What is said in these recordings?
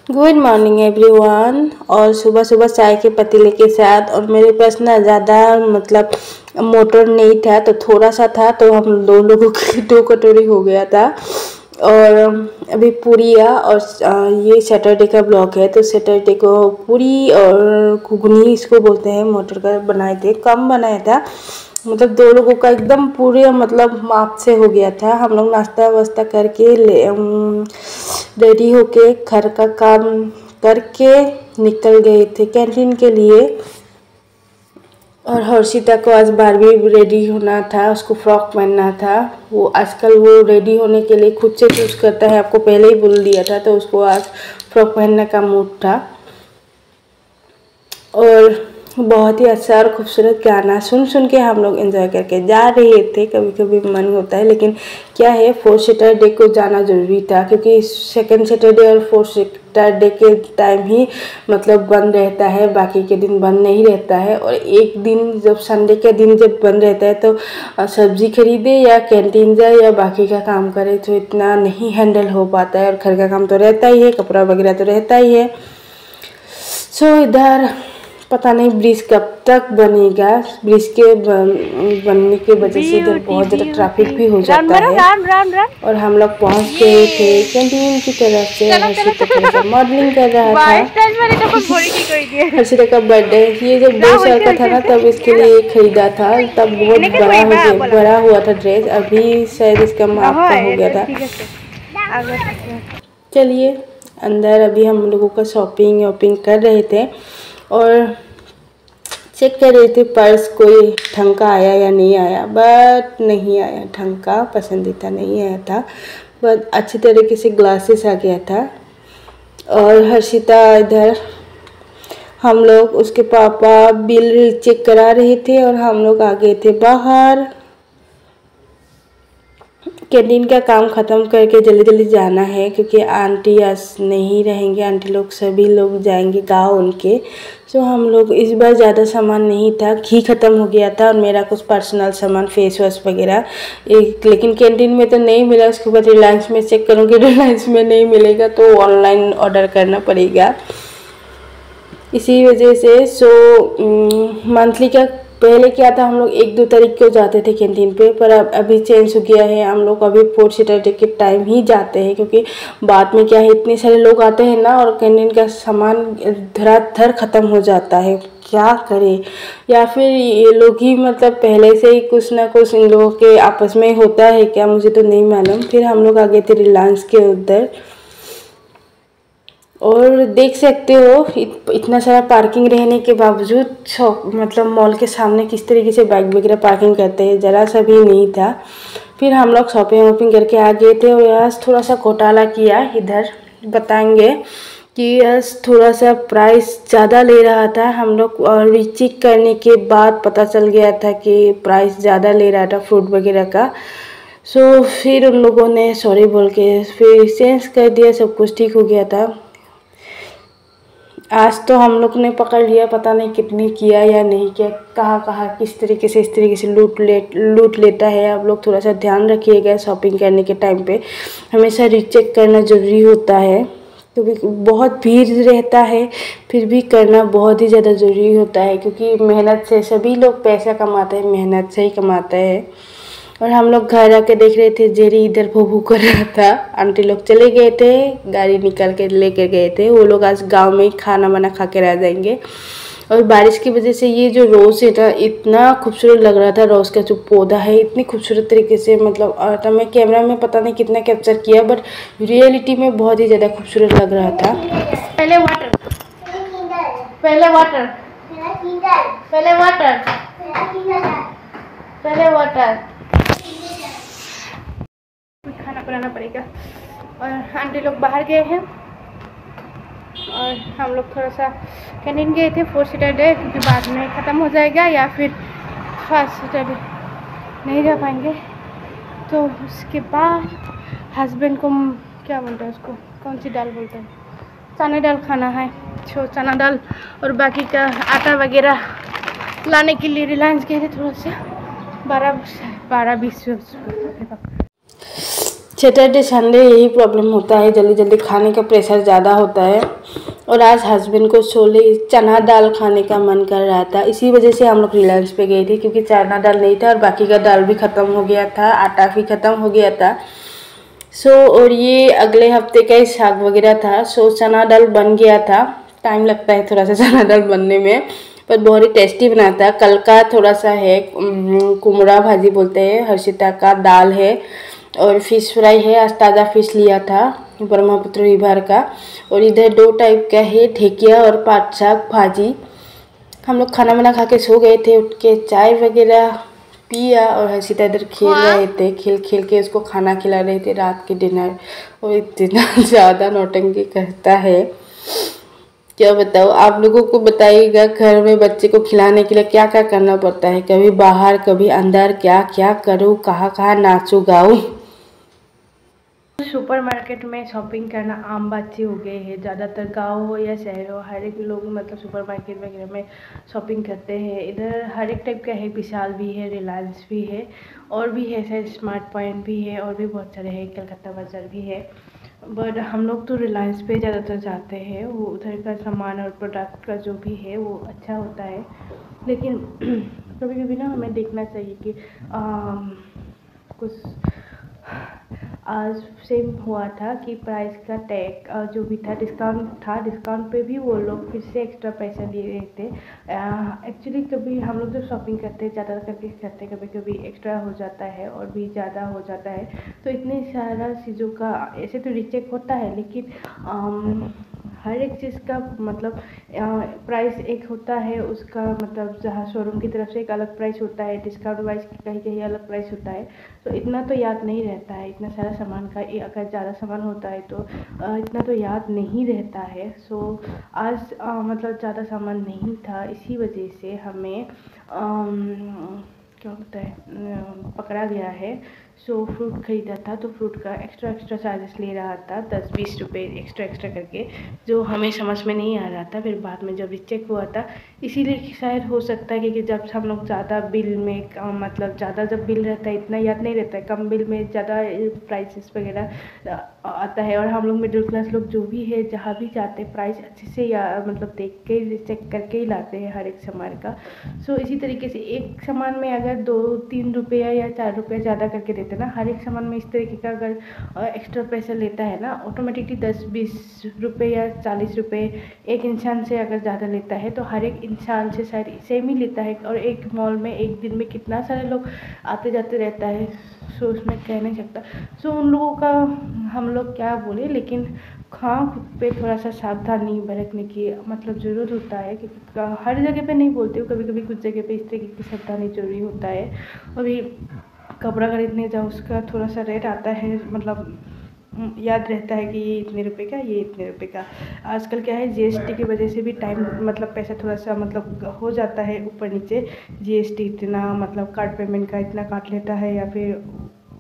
Good morning everyone. और सुबह सुबह चाय के पतीले के साथ, और मेरे पास ना ज़्यादा मोटर नहीं था, तो थोड़ा सा था, तो हम दो लोगों की 2 कटोरी हो गया था। और अभी पूरी और ये सैटरडे का ब्लॉग है, तो सैटरडे को पूरी और घुगनी इसको बोलते हैं, मोटर का बनाए थे, कम बनाया था, मतलब 2 लोगों का एकदम पूरे माप से हो गया था। हम लोग नाश्ता वास्ता करके रेडी होके घर का काम करके निकल गए थे कैंटीन के लिए। और हर्षिता को आज बारबी रेडी होना था, उसको फ्रॉक पहनना था। वो आजकल वो रेडी होने के लिए खुद से चूज करता है, आपको पहले ही बोल दिया था, तो उसको आज फ्रॉक पहनने का मूड था। और बहुत ही अच्छा और खूबसूरत गाना सुन सुन के हम लोग एंजॉय करके जा रहे थे। कभी कभी मन होता है, लेकिन क्या है, 4th सैटरडे को जाना ज़रूरी था, क्योंकि 2nd सैटरडे और 4th सैटरडे के टाइम ही बंद रहता है, बाकी के दिन बंद नहीं रहता है। और एक दिन जब संडे के दिन जब बंद रहता है, तो सब्जी खरीदे या कैंटीन जाए या बाकी का काम करे, तो इतना नहीं हैंडल हो पाता है। और घर का काम तो रहता ही है, कपड़ा वगैरह तो रहता ही है। सो इधर पता नहीं ब्रिज कब तक बनेगा। ब्रिज के बनने की वजह से इधर बहुत ज़्यादा ट्रैफिक भी हो जाता है। और हम लोग पहुंच गए थे कैंटीन की तरफ से। हर्षिता मॉडलिंग कर रहा था। हर्षिता का बर्थडे ये जब 2 साल का था ना, तब इसके लिए खरीदा था, तब बहुत बड़ा हुआ था ड्रेस। अभी शायद इसका माप का हो गया था। चलिए अंदर अभी हम लोगों का शॉपिंग कर रहे थे, और चेक कर रहे थे पर्स कोई ढंग का आया या नहीं आया, बट नहीं आया ढंग का, पसंदीदा नहीं आया था, बट अच्छी तरीके से ग्लासेस आ गया था। और हर्षिता इधर, हम लोग उसके पापा बिल चेक करा रहे थे, और हम लोग आ गए थे बाहर। कैंटीन का काम ख़त्म करके जल्दी जल्दी जाना है, क्योंकि आंटी आज नहीं रहेंगे, आंटी लोग सभी लोग जाएंगे गांव उनके। सो हम लोग इस बार ज़्यादा सामान नहीं था, घी ख़त्म हो गया था, और मेरा कुछ पर्सनल सामान फेस वॉश वगैरह लेकिन कैंटीन में तो नहीं मिला। उसके बाद रिलायंस में चेक करूँगी, रिलायंस में नहीं मिलेगा तो ऑनलाइन ऑर्डर करना पड़ेगा। इसी वजह से मंथली का पहले क्या था, हम लोग 1-2 तारीख को जाते थे कैंटीन पे, पर अब अभी चेंज हो गया है। हम लोग अभी 4th सैटरडे के टाइम ही जाते हैं, क्योंकि बाद में क्या है, इतने सारे लोग आते हैं ना, और कैंटीन का सामान धड़ाधड़ ख़त्म हो जाता है। क्या करें, या फिर ये लोग ही पहले से ही कुछ ना कुछ इन लोगों के आपस में होता है क्या, मुझे तो नहीं मालूम। फिर हम लोग आ गए थे रिलायंस के उधर, और देख सकते हो इतना सारा पार्किंग रहने के बावजूद मॉल के सामने किस तरीके से बाइक वगैरह पार्किंग करते हैं, ज़रा सा भी नहीं था। फिर हम लोग शॉपिंग करके आ गए थे। और आज थोड़ा सा घोटाला किया, इधर बताएंगे कि आज थोड़ा सा प्राइस ज़्यादा ले रहा था हम लोग, और रीचेक करने के बाद पता चल गया था कि प्राइस ज़्यादा ले रहा था फ्रूट वगैरह का। सो फिर उन लोगों ने सॉरी बोल के फिर चेंज कर दिया, सब कुछ ठीक हो गया था। आज तो हम लोग ने पकड़ लिया, पता नहीं कितने किया या नहीं किया, कहाँ किस तरीके से इस तरीके से लूट लेता है। आप लोग थोड़ा सा ध्यान रखिएगा, शॉपिंग करने के टाइम पे हमेशा रीचेक करना ज़रूरी होता है, क्योंकि बहुत भीड़ रहता है, फिर भी करना बहुत ही ज़्यादा ज़रूरी होता है, क्योंकि मेहनत से सभी लोग पैसा कमाते हैं, मेहनत से ही कमाते हैं। और हम लोग घर आके देख रहे थे, जेरी इधर भू कर रहा था। आंटी लोग चले गए थे, गाड़ी निकाल के लेकर गए थे, वो लोग आज गांव में ही खाना बना खा के रह जाएंगे। और बारिश की वजह से ये जो रोज़ है ना, इतना खूबसूरत लग रहा था। रोज़ का जो पौधा है इतनी खूबसूरत तरीके से आता, मैं कैमरा में पता नहीं कितना कैप्चर किया, बट रियलिटी में बहुत ही ज़्यादा खूबसूरत लग रहा था। पहले वाटर खाना बनाना पड़ेगा। और आंटी लोग बाहर गए हैं, और हम लोग थोड़ा सा कैंटीन गए थे 4th सैटरडे, क्योंकि बाद में ख़त्म हो जाएगा, या फिर 1st सैटरडे नहीं जा पाएंगे। तो उसके बाद हस्बैंड को क्या बोलते हैं, उसको कौन सी दाल बोलते हैं, चना दाल खाना है, तो चना दाल और बाकी का आटा वगैरह लाने के लिए रिलायंस गए थे। थोड़ा सा 12-20 सैटरडे संडे यही प्रॉब्लम होता है, जल्दी जल्दी खाने का प्रेशर ज़्यादा होता है। और आज हस्बैंड को छोले चना दाल खाने का मन कर रहा था, इसी वजह से हम लोग रिलायंस पे गए थे, क्योंकि चना दाल नहीं था और बाकी का दाल भी ख़त्म हो गया था, आटा भी ख़त्म हो गया था। और ये अगले हफ्ते का ही साग वगैरह था। चना दाल बन गया था। टाइम लगता है थोड़ा सा चना दाल बनने में, पर बहुत ही टेस्टी बना था। कल का थोड़ा सा है कुमड़ा भाजी बोलते हैं, हर्षिता का दाल है, और फिश फ्राई है। आज ताज़ा फिश लिया था ब्रह्मपुत्र रिवर का। और इधर 2 टाइप का है, ढेकिया और पाट साग भाजी। हम लोग खाना वाना खा के सो गए थे, उठ के चाय वगैरह पिया, और हर्षिता इधर खेल रहे थे। खेल के उसको खाना खिला रहे थे, रात के डिनर। और इतना ज़्यादा नौटंकी करता है, क्या बताओ। आप लोगों को बताइएगा, घर में बच्चे को खिलाने के लिए क्या क्या करना पड़ता है, कभी बाहर कभी अंदर, क्या क्या करूँ, कहाँ कहाँ नाचूँ गाऊँ। सुपरमार्केट में शॉपिंग करना आम बात सी हो गई है। ज़्यादातर गांव हो या शहर हो, हर एक लोग मतलब सुपरमार्केट वगैरह में शॉपिंग करते हैं। इधर हर एक टाइप का है, विशाल भी है, रिलायंस भी है, और भी है शायद स्मार्ट पॉइंट भी है, और भी बहुत सारे हैं, कलकत्ता बाज़ार भी है। बट हम लोग तो रिलायंस पे ज़्यादातर जाते हैं। वो उधर का सामान और प्रोडक्ट का जो भी है वो अच्छा होता है। लेकिन कभी कभी ना हमें देखना चाहिए कि कुछ आज सेम हुआ था कि प्राइस का टैग जो भी था, डिस्काउंट पे भी वो लोग फिर से एक्स्ट्रा पैसा ले रहे थे। एक्चुअली कभी हम लोग जब शॉपिंग करते हैं, ज़्यादा करके करते हैं, कभी कभी एक्स्ट्रा हो जाता है और भी ज़्यादा हो जाता है। तो इतनी सारा चीज़ों का ऐसे तो रीचेक होता है, लेकिन हर एक चीज़ का मतलब प्राइस एक होता है उसका, मतलब जहाँ शोरूम की तरफ से एक अलग प्राइस होता है, डिस्काउंट वाइज कहीं कहीं अलग प्राइस होता है। तो इतना तो याद नहीं रहता है, इतना सारा सामान का अगर ज़्यादा सामान होता है तो इतना तो याद नहीं रहता है। आज मतलब ज़्यादा सामान नहीं था, इसी वजह से हमें क्या होता है पकड़ा गया है। फ्रूट ख़रीदा था, तो फ्रूट का एक्स्ट्रा चार्जेस ले रहा था, 10-20 रुपये एक्स्ट्रा करके, जो हमें समझ में नहीं आ रहा था। फिर बाद में जब रिचेक हुआ था, इसीलिए शायद हो सकता है कि जब हम लोग ज़्यादा बिल में मतलब ज़्यादा जब बिल रहता है इतना याद नहीं रहता है, कम बिल में ज़्यादा प्राइसेस वगैरह आता है। और हम लोग मिडिल क्लास लोग जो भी है, जहाँ भी जाते हैं प्राइस अच्छे से या मतलब देख के चेक करके ही लाते हैं हर एक सामान का। इसी तरीके से एक सामान में अगर 2-3 रुपया या 4 रुपया ज़्यादा करके देते ना, हर एक सामान में इस तरीके का अगर एक्स्ट्रा पैसा लेता है ना, ऑटोमेटिकली 10-20 रुपये या 40 रुपये एक इंसान से अगर ज़्यादा लेता है, तो हर एक इंसान से शायद सेम ही लेता है। और एक मॉल में एक दिन में कितना सारे लोग आते जाते रहता है, उसमें कह नहीं सकता। उन लोगों का हम लोग क्या बोले, लेकिन हाँ खुद पे थोड़ा सा सावधानी बरतने की मतलब ज़रूरत होता है, क्योंकि हर जगह पे नहीं बोलते हो, कभी कभी कुछ जगह पे इस तरीके की सावधानी ज़रूरी होता है। अभी कपड़ा खरीदने जाओ, उसका थोड़ा सा रेट आता है, मतलब याद रहता है कि ये इतने रुपए का, ये इतने रुपए का। आजकल क्या है, जीएसटी की वजह से भी टाइम मतलब पैसा थोड़ा सा मतलब हो जाता है ऊपर नीचे। जीएसटी इतना मतलब कार्ड पेमेंट का इतना काट लेता है, या फिर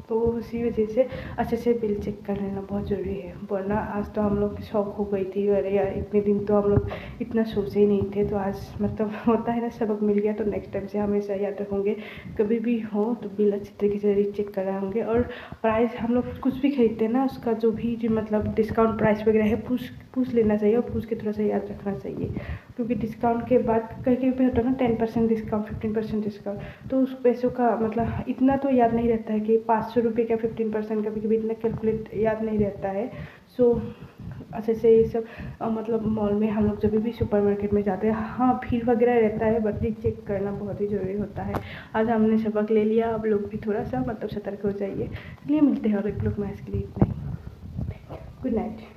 तो उसी वजह से अच्छे से बिल चेक कर लेना बहुत ज़रूरी है। वरना आज तो हम लोग शौक हो गई थी, अरे यार इतने दिन तो हम लोग इतना सोचे ही नहीं थे। तो आज मतलब होता है ना, सबक मिल गया। तो नेक्स्ट टाइम से हमेशा याद रखेंगे, कभी भी हो तो बिल अच्छी तरीके से रीचेक कराएंगे। और प्राइस हम लोग कुछ भी खरीदते हैं ना, उसका जो भी मतलब डिस्काउंट प्राइस वगैरह है पूछ लेना चाहिए, और पूछ के थोड़ा सा याद रखना चाहिए। क्योंकि डिस्काउंट के बाद कहीं कहीं पे होता है ना 10% डिस्काउंट, 15% डिस्काउंट, तो उस पैसों का मतलब इतना तो याद नहीं रहता है कि 500 रुपये का 15%, कभी कभी इतना कैलकुलेट याद नहीं रहता है। अच्छे से ये सब मतलब मॉल में हम लोग जब भी सुपरमार्केट में जाते हैं, हाँ भीड़ वगैरह रहता है, बट चेक करना बहुत ही ज़रूरी होता है। आज हमने सबक ले लिया, अब लोग भी थोड़ा सा मतलब सतर्क हो जाइए। चलिए मिलते हैं और एक लोग मैच के लिए इतना ही। Good night.